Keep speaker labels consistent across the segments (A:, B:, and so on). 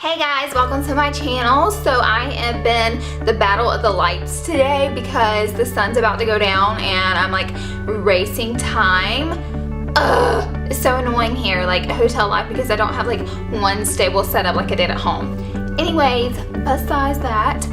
A: Hey guys, welcome to my channel. So I have been the battle of the lights today because the sun's about to go down and I'm like racing time. It's so annoying here, like hotel life, because I don't have like one stable setup like I did at home. Anyways, besides that,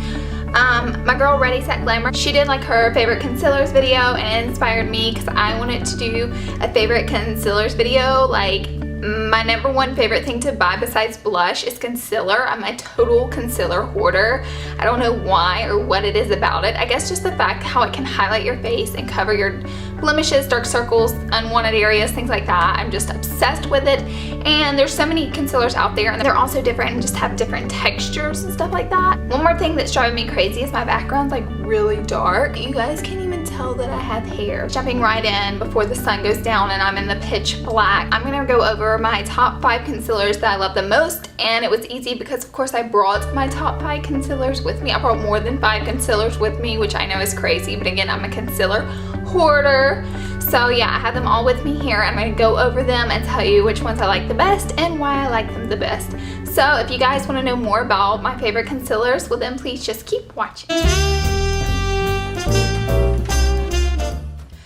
A: my girl Ready Set Glamour, she did like her favorite concealers video and it inspired me because I wanted to do a favorite concealers video. Like, my number one favorite thing to buy besides blush is concealer. I'm a total concealer hoarder. I don't know why or what it is about it. I guess just the fact how it can highlight your face and cover your blemishes, dark circles, unwanted areas, things like that. I'm just obsessed with it. And there's so many concealers out there and they're all so different and just have different textures and stuff like that. One more thing that's driving me crazy is my background's like really dark. You guys can't even tell that I have hair. Jumping right in before the sun goes down and I'm in the pitch black. I'm gonna go over my top 5 concealers that I love the most, and it was easy because of course I brought my top 5 concealers with me. I brought more than 5 concealers with me, which I know is crazy, but again, I'm a concealer hoarder. So yeah, I have them all with me here. I'm gonna go over them and tell you which ones I like the best and why I like them the best. So if you guys wanna know more about my favorite concealers, well then please just keep watching.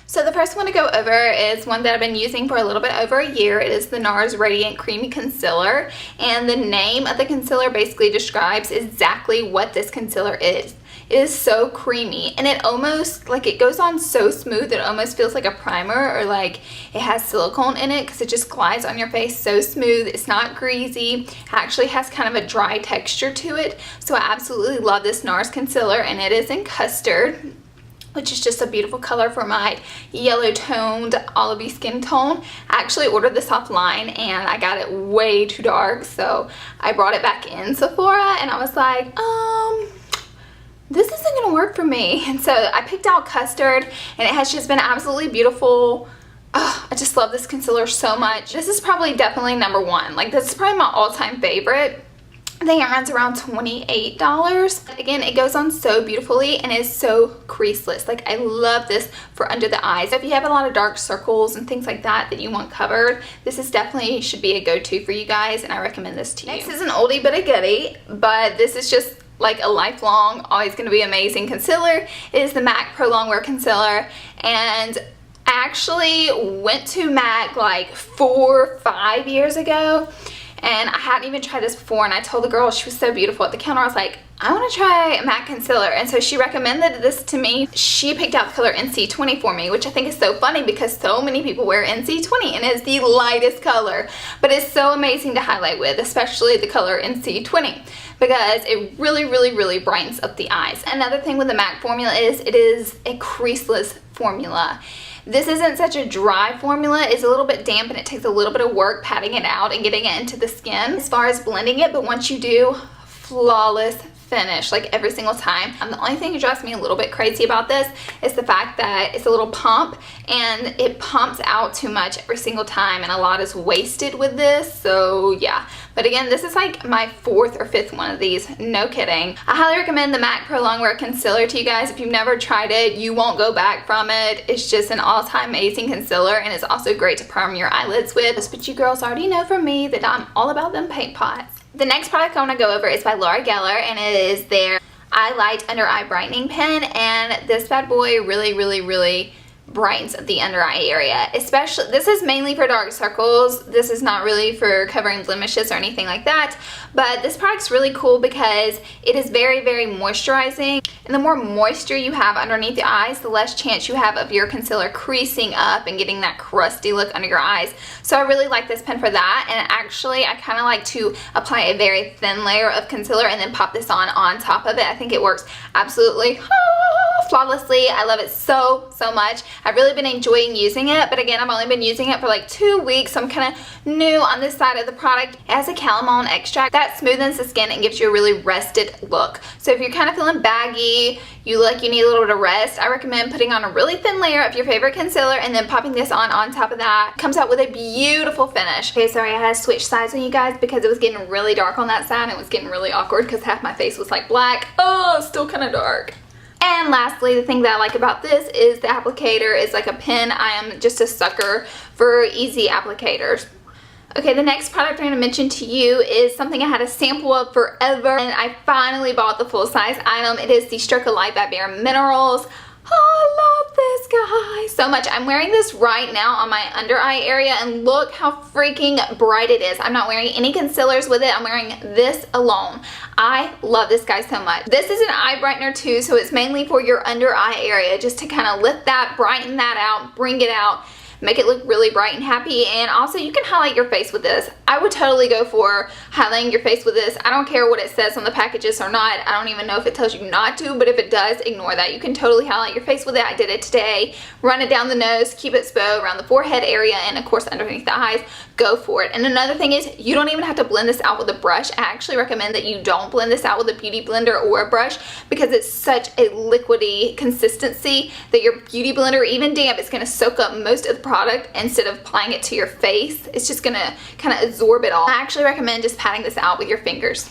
A: So the first one to go over is one that I've been using for a little bit over a year. It is the NARS Radiant Creamy Concealer, and the name of the concealer basically describes exactly what this concealer is. It is so creamy and it almost, like, it goes on so smooth it almost feels like a primer, or like it has silicone in it because it just glides on your face so smooth. It's not greasy. It actually has kind of a dry texture to it. So I absolutely love this NARS concealer, and it is in custard, which is just a beautiful color for my yellow toned olivey skin tone. I actually ordered this offline and I got it way too dark, so I brought it back in Sephora and I was like, this isn't gonna work for me. And so I picked out custard and it has just been absolutely beautiful. I just love this concealer so much. This is probably definitely number one. Like, this is probably my all-time favorite. I think it runs around $28. Again, it goes on so beautifully and is so creaseless. Like, I love this for under the eyes. If you have a lot of dark circles and things like that that you want covered, this is definitely should be a go-to for you guys, and I recommend this to you. Next is an oldie but a goodie, but this is just like a lifelong, always going to be amazing concealer. It is the MAC Pro Longwear Concealer, and I actually went to MAC like 4 or 5 years ago. And I hadn't even tried this before, and I told the girl, she was so beautiful at the counter, I was like, I want to try a MAC concealer. And so she recommended this to me. She picked out the color NC20 for me, which I think is so funny because so many people wear NC20 and it's the lightest color, but it's so amazing to highlight with, especially the color NC20, because it really brightens up the eyes. Another thing with the MAC formula is it is a creaseless formula. This isn't such a dry formula. It's a little bit damp and it takes a little bit of work patting it out and getting it into the skin as far as blending it, but once you do, flawless finish, like every single time. The only thing that drives me a little bit crazy about this is the fact that it's a little pump and it pumps out too much every single time, and a lot is wasted with this, so yeah. But again, this is like my 4th or 5th one of these, no kidding. I highly recommend the MAC Pro Longwear Concealer to you guys. If you've never tried it, you won't go back from it. It's just an all-time amazing concealer, and it's also great to prime your eyelids with. But you girls already know from me that I'm all about them paint pots. The next product I want to go over is by Laura Geller, and it is their Eye Light Under Eye Brightening Pen, and this bad boy really brightens the under eye area. Especially, this is mainly for dark circles. This is not really for covering blemishes or anything like that, but this product's really cool because it is very moisturizing, and the more moisture you have underneath the eyes, the less chance you have of your concealer creasing up and getting that crusty look under your eyes. So I really like this pen for that, and actually I kind of like to apply a very thin layer of concealer and then pop this on top of it. I think it works absolutely flawlessly. I love it so much. I've really been enjoying using it, but again, I've only been using it for like 2 weeks, so I'm kind of new on this side of the product. It has a calamine extract that smoothens the skin and gives you a really rested look. So if you're kind of feeling baggy, you look like you need a little bit of rest, I recommend putting on a really thin layer of your favorite concealer and then popping this on top of that. It comes out with a beautiful finish. Okay, sorry, I had to switch sides on you guys because it was getting really dark on that side and it was getting really awkward because half my face was like black. Oh, still kind of dark. And lastly, the thing that I like about this is the applicator is like a pen. I am just a sucker for easy applicators. Okay, the next product I'm going to mention to you is something I had a sample of forever, and I finally bought the full-size item. It is the Stroke of Light by Bare Minerals. I love this guy so much. I'm wearing this right now on my under eye area, and look how freaking bright it is. I'm not wearing any concealers with it. I'm wearing this alone. I love this guy so much. This is an eye brightener too, so it's mainly for your under eye area, just to kind of lift that, brighten that out, bring it out, make it look really bright and happy. And also you can highlight your face with this. I would totally go for highlighting your face with this. I don't care what it says on the packages or not. I don't even know if it tells you not to, but if it does, ignore that. You can totally highlight your face with it. I did it today. Run it down the nose, cupid's bow, around the forehead area, and of course underneath the eyes. Go for it. And another thing is, you don't even have to blend this out with a brush. I actually recommend that you don't blend this out with a beauty blender or a brush, because it's such a liquidy consistency that your beauty blender, even damp, is going to soak up most of the product instead of applying it to your face. It's just going to kind of absorb it all. I actually recommend just patting this out with your fingers.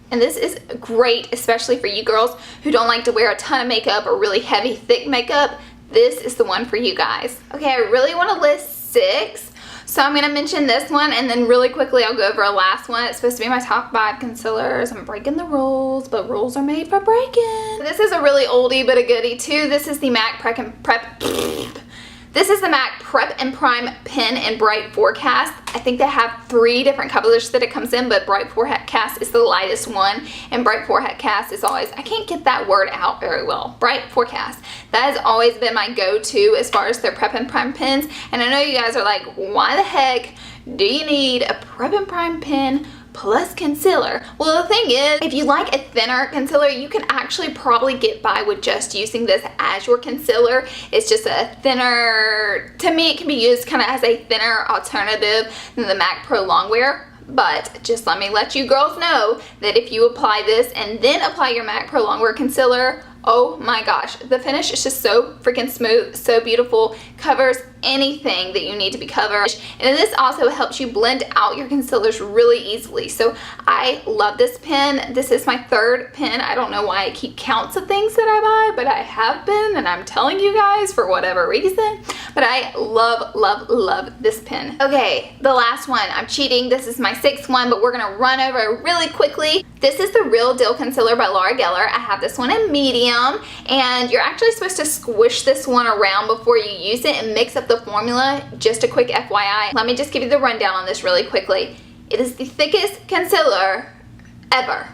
A: And this is great, especially for you girls who don't like to wear a ton of makeup or really heavy, thick makeup. This is the one for you guys. Okay, I really want to list 6. So I'm going to mention this one, and then really quickly I'll go over a last one. It's supposed to be my top 5 concealers. I'm breaking the rules, but rules are made for breaking. This is a really oldie but a goodie too. This is the MAC This is the MAC Prep and Prime Pen in Bright Forecast. I think they have 3 different colors that it comes in, but Bright Forecast is the lightest one, and Bright Forecast is always, I can't get that word out very well, Bright Forecast. That has always been my go-to as far as their Prep and Prime pens, and I know you guys are like, why the heck do you need a Prep and Prime pen plus concealer? Well, the thing is, if you like a thinner concealer, you can actually probably get by with just using this as your concealer. It's just a thinner, to me it can be used kind of as a thinner alternative than the MAC Pro Longwear. But just let me let you girls know that if you apply this and then apply your MAC Pro Longwear concealer, oh my gosh, the finish is just so freaking smooth, so beautiful, covers anything that you need to be covered. And this also helps you blend out your concealers really easily. So I love this pen. This is my 3rd pen. I don't know why I keep counts of things that I buy, but I have been, and I'm telling you guys for whatever reason. But I love, love, love this pen. Okay, the last one. I'm cheating. This is my 6th one, but we're gonna run over it really quickly. This is the Real Deal Concealer by Laura Geller. I have this one in medium, and you're actually supposed to squish this one around before you use it and mix up the formula. Just a quick FYI. Let me just give you the rundown on this really quickly. It is the thickest concealer ever.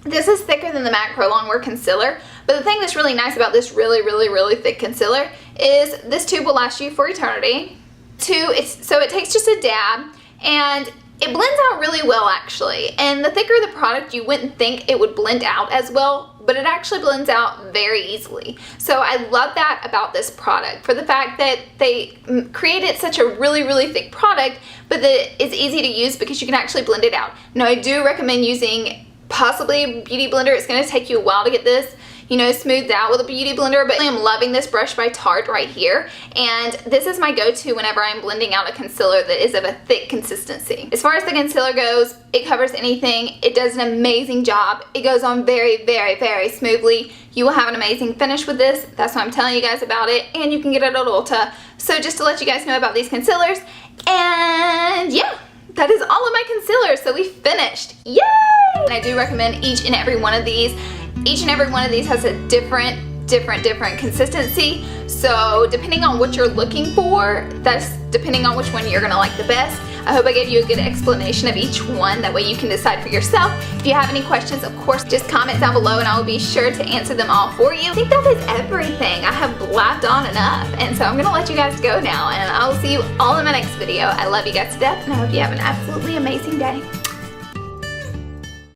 A: This is thicker than the MAC Pro Longwear concealer, but the thing that's really nice about this really thick concealer is this tube will last you for eternity. 2, so it takes just a dab, and it blends out really well actually. And the thicker the product, you wouldn't think it would blend out as well, but it actually blends out very easily. So I love that about this product, for the fact that they created such a really thick product, but that it's easy to use because you can actually blend it out. Now I do recommend using possibly a beauty blender. It's going to take you a while to get this, you know, smoothed out with a beauty blender, but I'm loving this brush by Tarte right here, and this is my go-to whenever I'm blending out a concealer that is of a thick consistency. As far as the concealer goes, it covers anything. It does an amazing job. It goes on very smoothly. You will have an amazing finish with this. That's why I'm telling you guys about it, and you can get it at Ulta. So just to let you guys know about these concealers, and yeah, that is all of my concealers. So we finished. Yay! And I do recommend each and every one of these. Each and every one of these has a different consistency. So depending on what you're looking for, that's depending on which one you're gonna like the best. I hope I gave you a good explanation of each one. That way you can decide for yourself. If you have any questions, of course, just comment down below and I will be sure to answer them all for you. I think that is everything. I have blabbed on enough. And so I'm gonna let you guys go now, and I will see you all in my next video. I love you guys to death, and I hope you have an absolutely amazing day.